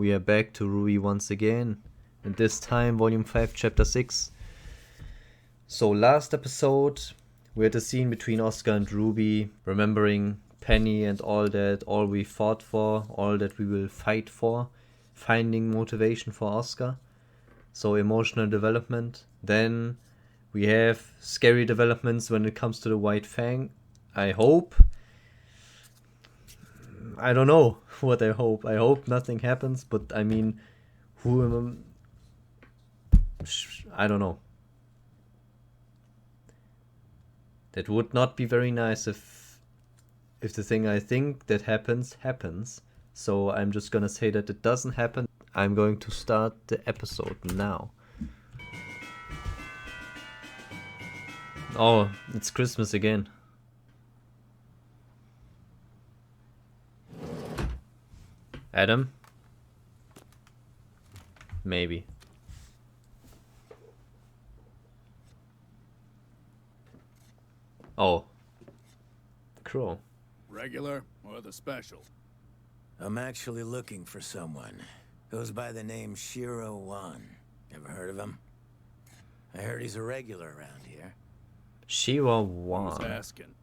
we are back to RWBY once again, and this time Volume 5, Chapter 6. So last episode, we had a scene between Oscar and RWBY, remembering Penny and all that, all we fought for, all that we will fight for, finding motivation for Oscar. So emotional development. Then we have scary developments when it comes to the White Fang. I hope. I don't know what I hope. I hope nothing happens, but I mean, who I don't know. That would not be very nice if the thing I think that happens. So I'm just gonna say that it doesn't happen. I'm going to start the episode now. Oh, it's Christmas again. Adam? Maybe. Oh. Qrow. Regular or the special? I'm actually looking for someone. Goes by the name Qrow. Ever heard of him? I heard he's a regular around here. Qrow. Who's asking?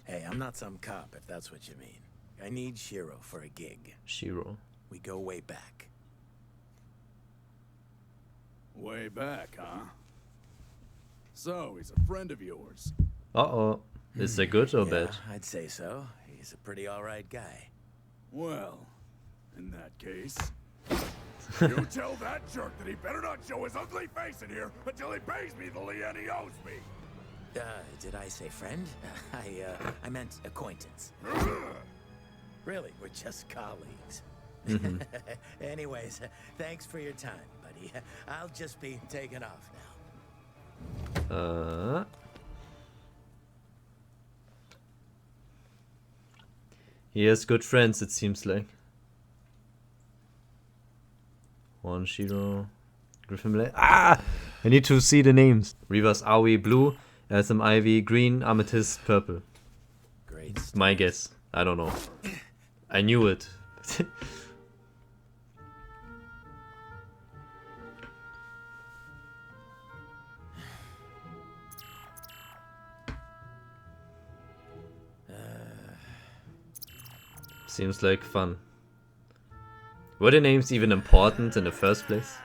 Hey, I'm not some cop, if that's what you mean. I need Qrow for a gig. Qrow. We go way back. Way back, huh? So, he's a friend of yours. Uh-oh. Is that good or Yeah, bad? I'd say so. He's a pretty alright guy. Well, in that case... you tell that jerk that he better not show his ugly face in here until he pays me the lien he owes me! Did I say friend? I meant acquaintance. Really, we're just colleagues. Mm-hmm. Anyways, thanks for your time, buddy. I'll just be taking off now. He has good friends, it seems like. One Qrow. Griffin. Ah! I need to see the names. Reavers RWBY blue, SM Ivy green, Amethyst purple. Great stuff. My guess. I don't know. I knew it. Seems like fun. Were the names even important in the first place?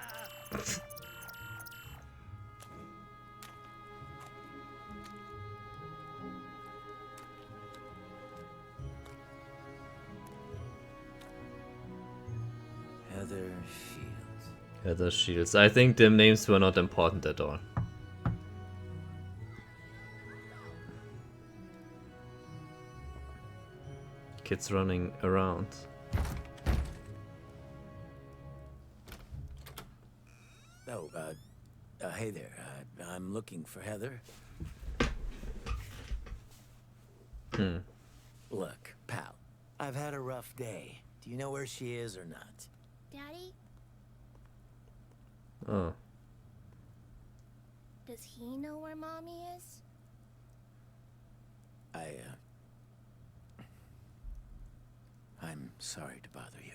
Heather Shields. I think them names were not important at all. Kids running around. Oh, hey there. I'm looking for Heather. Look, pal, I've had a rough day. Do you know where she is or not? Daddy? Oh. Does he know where Mommy is? I'm sorry to bother you.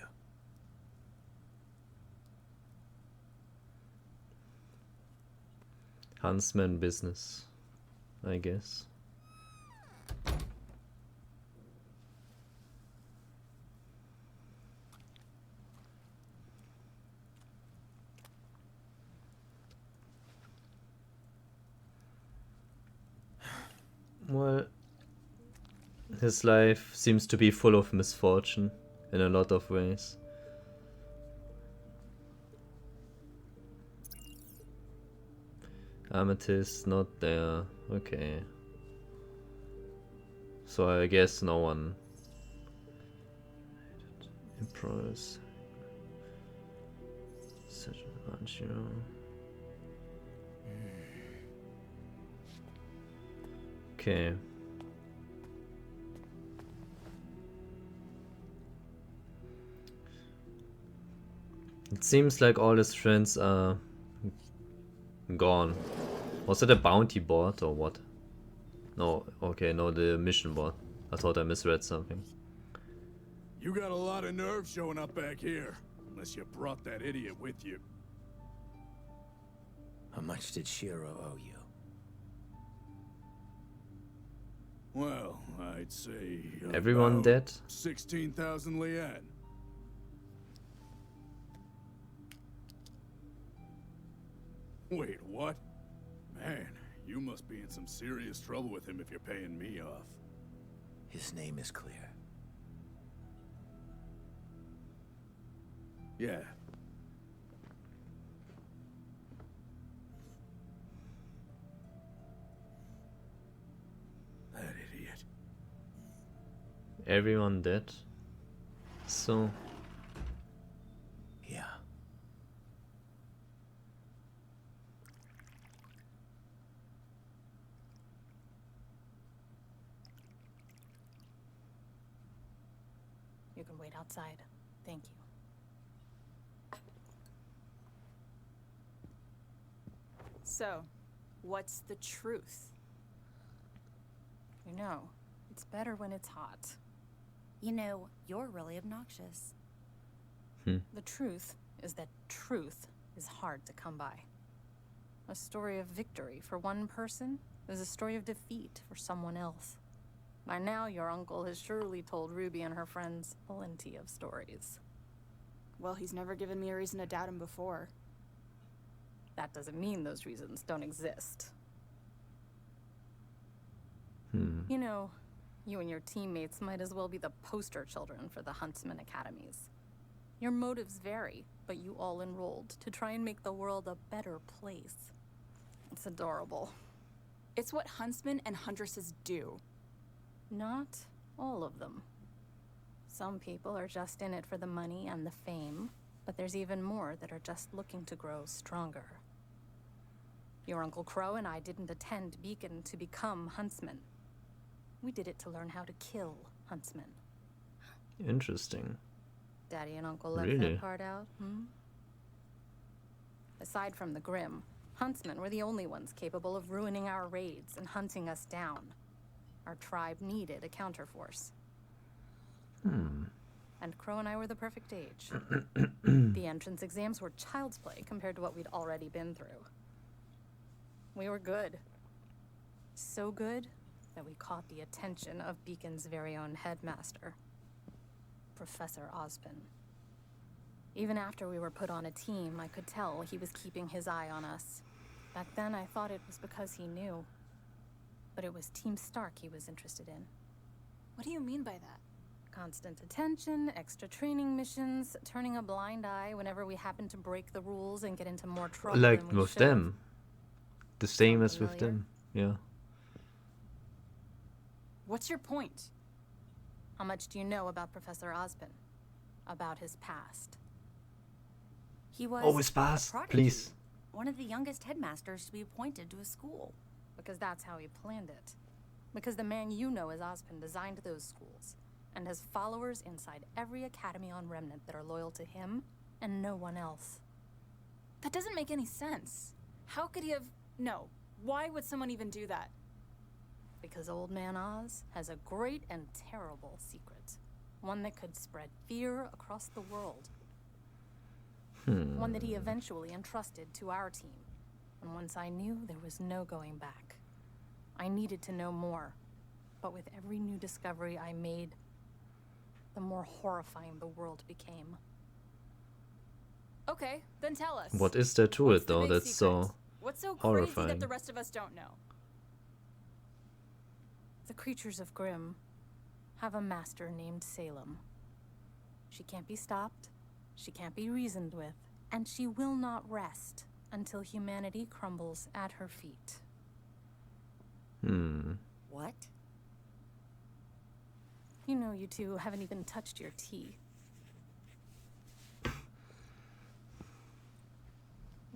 Huntsman business, I guess. Well, his life seems to be full of misfortune in a lot of ways. Amethyst not there. Okay. So I guess no one. Emperors. Such a bunch, you know. Okay. It seems like all his friends are gone. Was it a bounty board or what? No, okay, no, the mission board. I thought I misread something. You got a lot of nerve showing up back here. Unless you brought that idiot with you. How much did Qrow owe you? Well, I'd say... Everyone about dead? 16,000 lien. Wait, what? Man, you must be in some serious trouble with him if you're paying me off. His name is clear. Yeah. That idiot. Everyone dead? So... Yeah. You can wait outside. Thank you. So, what's the truth? You know, it's better when it's hot. You know, you're really obnoxious. The truth is that truth is hard to come by. A story of victory for one person is a story of defeat for someone else. By now, your uncle has surely told Ruby and her friends plenty of stories. Well, he's never given me a reason to doubt him before. That doesn't mean those reasons don't exist. You know, you and your teammates might as well be the poster children for the Huntsman Academies. Your motives vary, but you all enrolled to try and make the world a better place. It's adorable. It's what huntsmen and huntresses do. Not all of them. Some people are just in it for the money and the fame, but there's even more that are just looking to grow stronger. Your Uncle Qrow and I didn't attend Beacon to become huntsmen. We did it to learn how to kill huntsmen. Interesting. Daddy and Uncle left Really? that part out, Aside from the Grimm, huntsmen were the only ones capable of ruining our raids and hunting us down. Our tribe needed a counterforce. And Qrow and I were the perfect age. The entrance exams were child's play compared to what we'd already been through. We were good. So good that we caught the attention of Beacon's very own headmaster, Professor Ozpin. Even after we were put on a team, I could tell he was keeping his eye on us. Back then, I thought it was because he knew. But it was Team Stark he was interested in. What do you mean by that? Constant attention, extra training missions, turning a blind eye whenever we happened to break the rules and get into more trouble Like than we with should've. them. The same Sound as with familiar? them. Yeah. What's your point? How much do you know about Professor Ozpin? About his past? He was Oh, his a past, prodigy, please. one of the youngest headmasters to be appointed to a school. Because that's how he planned it. Because the man you know as Ozpin designed those schools, and has followers inside every academy on Remnant that are loyal to him and no one else. That doesn't make any sense. How could he have... No. Why would someone even do that? Because Old Man Oz has a great and terrible secret. One that could spread fear across the world. One that he eventually entrusted to our team. And once I knew, there was no going back. I needed to know more. But with every new discovery I made, the more horrifying the world became. Okay, then tell us. What is there to What's it the though big that's secret? so What's so crazy horrifying? that the rest of us don't know? The creatures of Grimm have a master named Salem. She can't be stopped, she can't be reasoned with, and she will not rest until humanity crumbles at her feet. What? You know, you two haven't even touched your tea.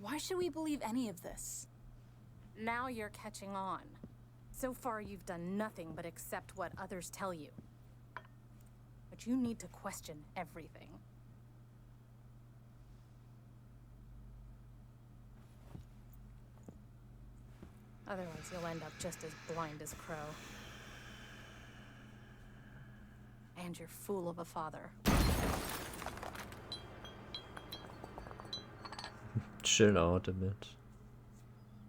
Why should we believe any of this? Now you're catching on. So far, you've done nothing but accept what others tell you. But you need to question everything. Otherwise, you'll end up just as blind as Qrow. And your fool of a father. Chill out a bit.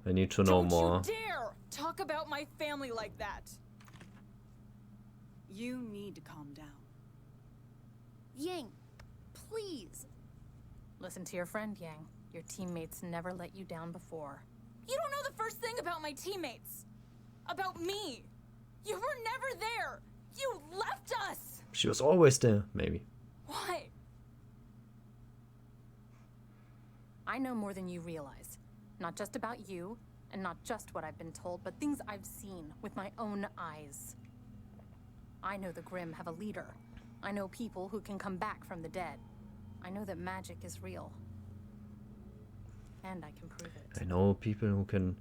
I need to know more. Don't you dare talk about my family like that. You need to calm down. Yang, please. Listen to your friend, Yang. Your teammates never let you down before. You don't know the first thing about my teammates. About me. You were never there. You left us. She was always there, maybe. Why? I know more than you realize. Not just about you, and not just what I've been told, but things I've seen with my own eyes. I know the Grim have a leader. I know people who can come back from the dead. I know that magic is real. And I can prove it. I know people who can...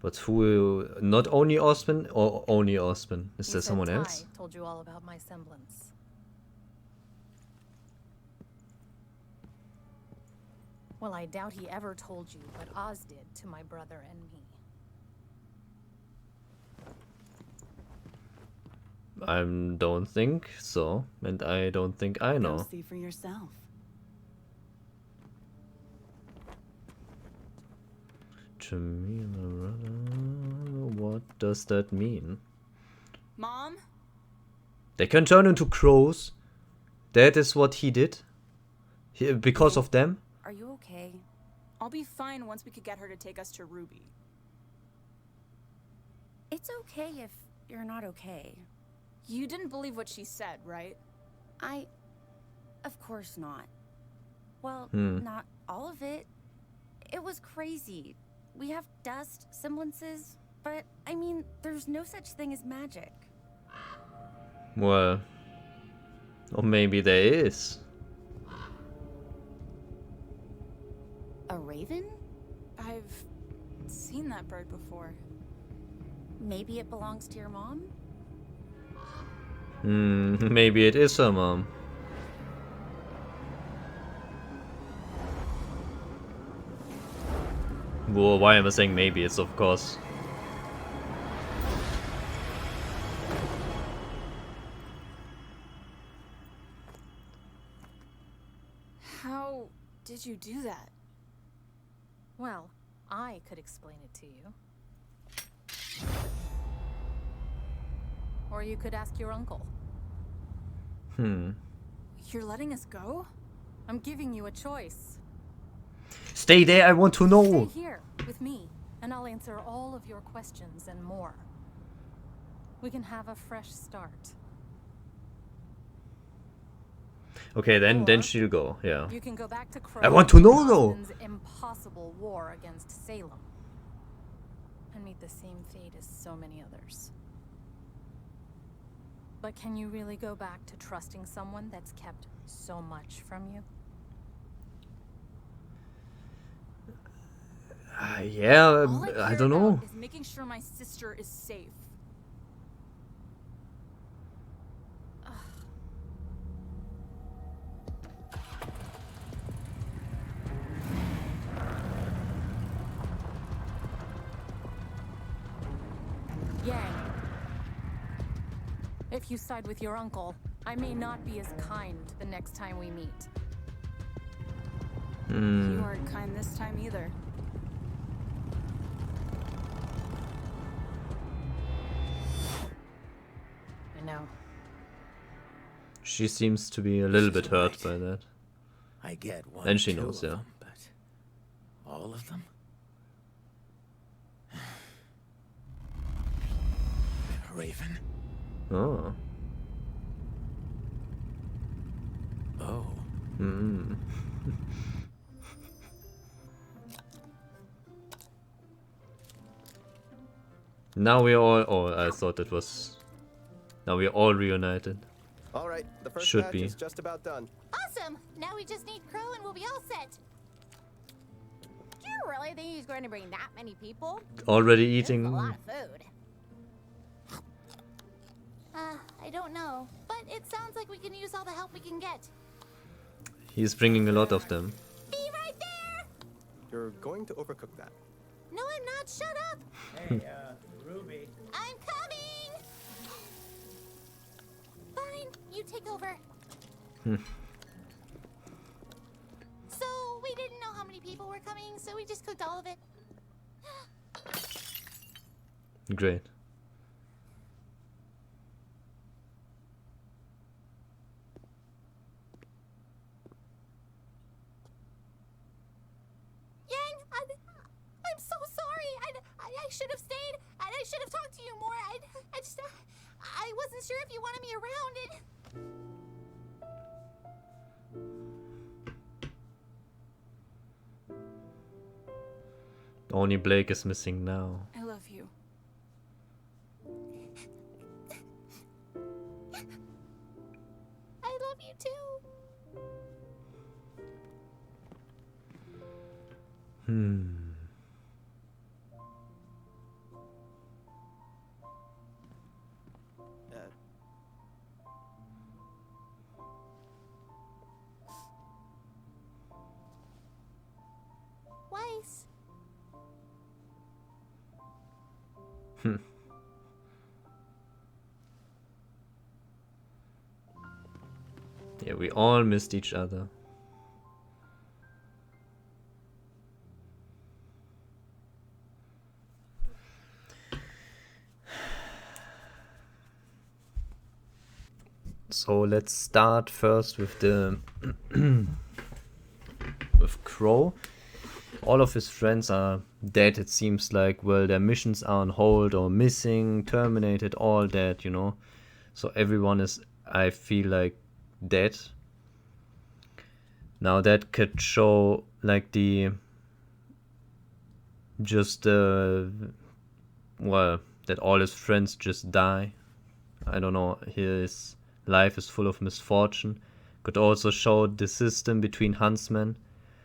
But who... Not only Osman, or only Osman? Is there someone else? I told you all about my semblance. Well, I doubt he ever told you what Oz did to my brother and me. I don't think so, and I don't think I know. Go see for yourself. Jamila, what does that mean? Mom? They can turn into crows. That is what he did? Because of them? Are you okay? I'll be fine once we could get her to take us to RWBY. It's okay if you're not okay. You didn't believe what she said, right? Of course not. Well, Hmm. not all of it. It was crazy. We have dust, semblances, but I mean, there's no such thing as magic. Well... Or maybe there is. A raven? I've seen that bird before. Maybe it belongs to your mom? Maybe it is her mom. Well, why am I saying maybe? It's of course. How did you do that? Well, I could explain it to you. Or you could ask your uncle. You're letting us go? I'm giving you a choice. Stay there, I want to know! Stay here with me, and I'll answer all of your questions and more. We can have a fresh start. Okay, then Or she'll go, yeah. You can go back to Qrow I want to know, and though! Austin's impossible war against Salem. And meet the same fate as so many others. But can you really go back to trusting someone that's kept so much from you? Yeah, All I care don't know. about is making sure my sister is safe. Yang. If you side with your uncle, I may not be as kind the next time we meet. You aren't kind this time either. I know. She seems to be a little bit She's hurt right. by that. I get one And or she two knows, of yeah. them, but all of them? Raven. Oh. Oh. Now we all... Oh, I thought it was... Now we're all reunited. All right, the first Should batch be. is just about done. Awesome! Now we just need Qrow and we'll be all set. Do you really think he's going to bring that many people? Already This is a eating... lot of food. I don't know, but it sounds like we can use all the help we can get. He's bringing a lot of them. Be right there! You're going to overcook that. No, I'm not. Shut up! Hey, RWBY. I'm coming! Fine. you take over. Hmm. So, we didn't know how many people were coming, so we just cooked all of it. Great. Yang, I'm so sorry. I should have stayed. I should have talked to you more. I wasn't sure if you wanted me around. Only Blake is missing now. I love you. I love you too. Weiss. Yeah, we all missed each other. So let's start first with the with Qrow. All of his friends are dead, it seems like. Well, their missions are on hold or missing, terminated, all dead, you know. So everyone is, I feel like, dead. Now that could show like the just well, that all his friends just die. I don't know, his life is full of misfortune. Could also show the system between huntsmen,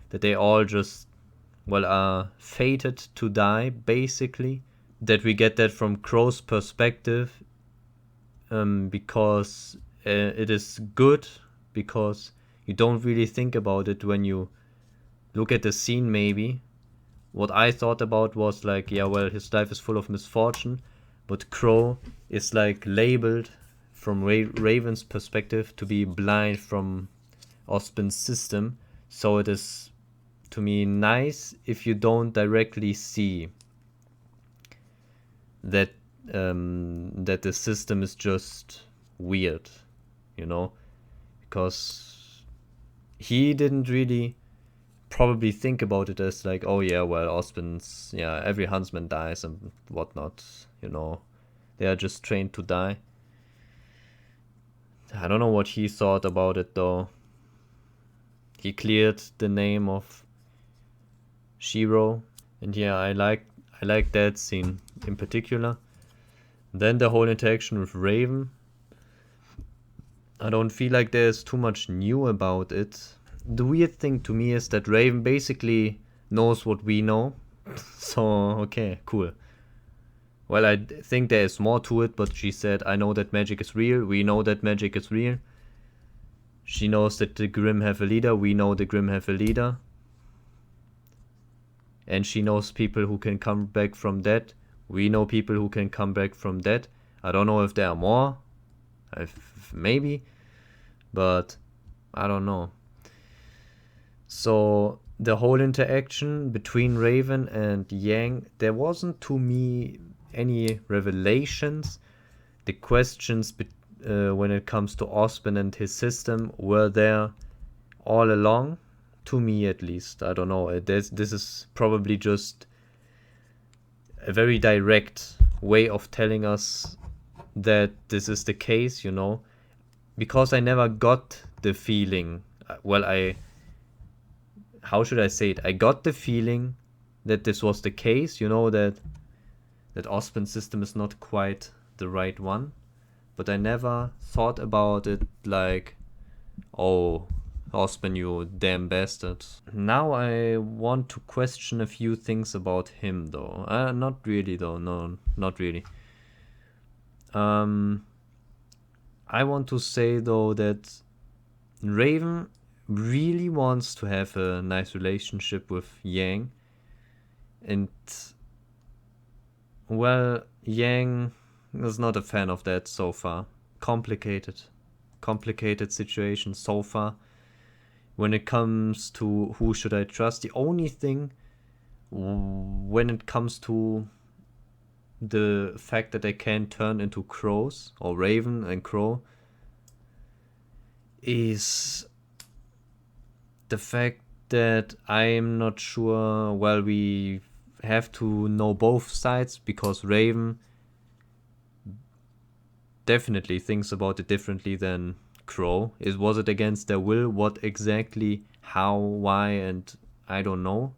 that they all just, well, are fated to die, basically. That we get that from Qrow's perspective, because it is good, because you don't really think about it when you look at the scene, maybe. What I thought about was like, yeah, well, his life is full of misfortune, but Qrow is like labeled from Raven's perspective to be blind from Ozpin's system. So it is, to me, nice if you don't directly see that that the system is just weird, you know, because he didn't really probably think about it as like, oh yeah, well, Ozpin's, yeah, every huntsman dies and whatnot, you know, they are just trained to die. I don't know what he thought about it though. He cleared the name of Qrow, and yeah, I like that scene in particular. Then the whole interaction with Raven, I don't feel like there's too much new about it. The weird thing to me is that Raven basically knows what we know. So, okay, cool. Well, I think there is more to it, but she said, I know that magic is real. We know that magic is real. She knows that the Grimm have a leader. We know the Grimm have a leader. And she knows people who can come back from dead. We know people who can come back from dead. I don't know if there are more. Maybe. But I don't know. So the whole interaction between Raven and Yang, there wasn't to me any revelations. The questions when it comes to Ozpin and his system were there all along. To me, at least. I don't know. This is probably just a very direct way of telling us that this is the case, you know. Because I never got the feeling. Well, how should I say it? I got the feeling that this was the case, you know, that Ozpin's system is not quite the right one. But I never thought about it like, oh, Ozpin, you damn bastard. Now I want to question a few things about him, though. Not really, though. No, not really. I want to say, though, that Raven really wants to have a nice relationship with Yang. And, well, Yang is not a fan of that so far. Complicated. complicated situation so far. When it comes to who should I trust, the only thing when it comes to the fact that they can turn into crows, or Raven and Qrow, is the fact that I'm not sure. Well, we have to know both sides, because Raven definitely thinks about it differently than Qrow. Was it against their will? What exactly? How? Why? And I don't know.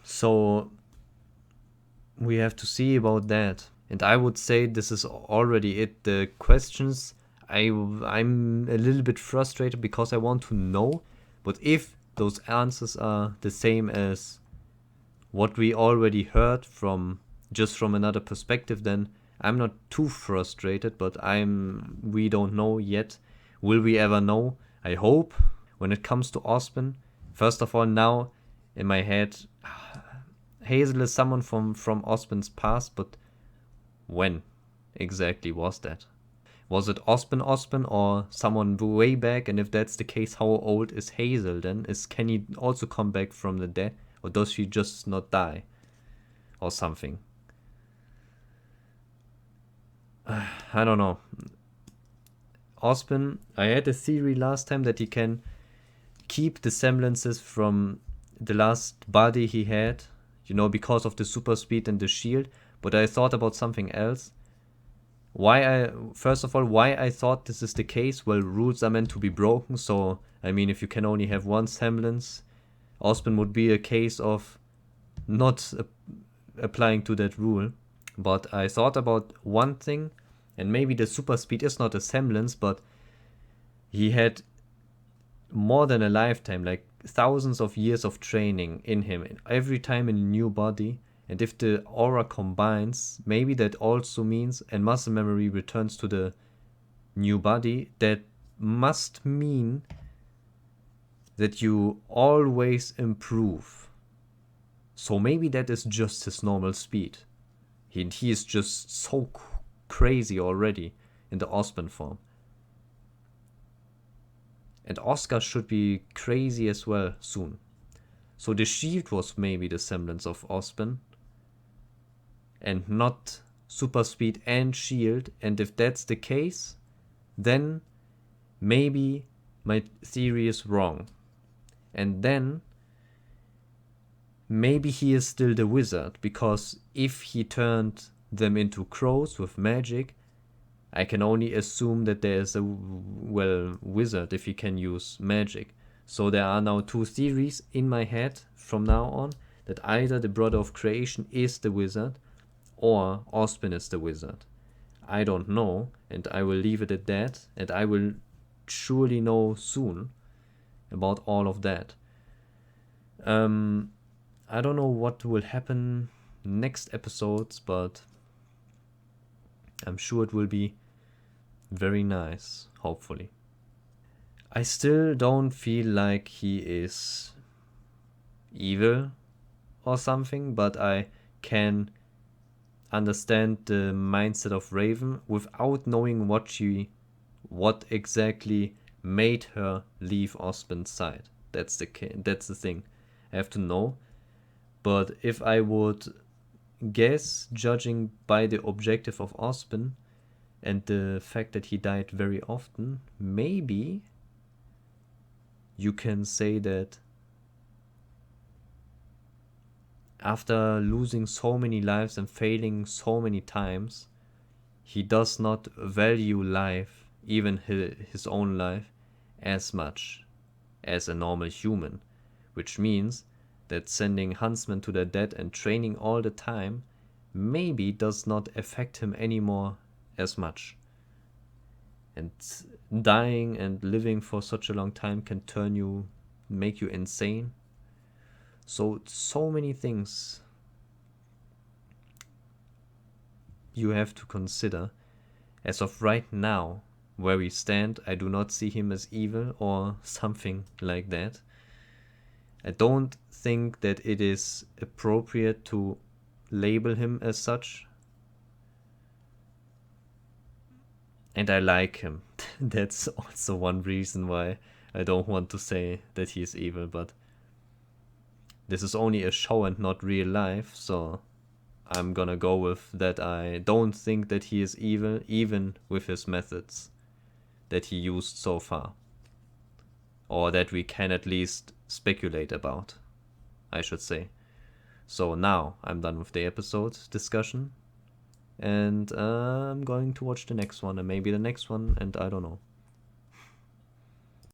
So we have to see about that. And I would say this is already it. The questions, I'm a little bit frustrated because I want to know. But if those answers are the same as what we already heard from just from another perspective, then I'm not too frustrated, but we don't know yet. Will we ever know? I hope. When it comes to Ospen, first of all, now in my head, Hazel is someone from Ospen's past, but when exactly was that? Was it Ospen or someone way back? And if that's the case, how old is Hazel then? Can he also come back from the dead? Or does she just not die? Or something? I don't know. Ospen, I had a theory last time that he can keep the semblances from the last body he had, because of the super speed and the shield. But I thought about something else. First of all, why I thought this is the case? Well, rules are meant to be broken, so I mean, if you can only have one semblance, Ospen would be a case of not applying to that rule. But I thought about one thing, and maybe the super speed is not a semblance, but he had more than a lifetime, like thousands of years of training in him, every time in a new body. And if the aura combines, maybe that also means, and muscle memory returns to the new body, that must mean that you always improve. So maybe that is just his normal speed. He is just so crazy already in the Ospen form. And Oscar should be crazy as well soon. So the shield was maybe the semblance of Ospen, and not super speed and shield. And if that's the case, then maybe my theory is wrong. And then maybe he is still the wizard, because if he turned them into crows with magic, I can only assume that there is a wizard if he can use magic. So there are now two theories in my head from now on, that either the brother of creation is the wizard, or Ospen is the wizard. I don't know, and I will leave it at that, and I will surely know soon about all of that. I don't know what will happen next episodes, but I'm sure it will be very nice, hopefully. I still don't feel like he is evil or something, but I can understand the mindset of Raven without knowing what exactly made her leave Ospen's side. That's the thing. I have to know. But if I would guess, judging by the objective of Ospen and the fact that he died very often, maybe you can say that after losing so many lives and failing so many times, he does not value life, even his own life, as much as a normal human. Which means that sending huntsmen to their dead and training all the time maybe does not affect him anymore as much. And dying and living for such a long time can make you insane. So many things you have to consider. As of right now, where we stand, I do not see him as evil or something like that. I don't think that it is appropriate to label him as such. And I like him. That's also one reason why I don't want to say that he is evil, but this is only a show and not real life, so I'm gonna go with that. I don't think that he is evil, even with his methods that he used so far. Or that we can at least speculate about, I should say. So now I'm done with the episode discussion. And I'm going to watch the next one and maybe the next one, and I don't know.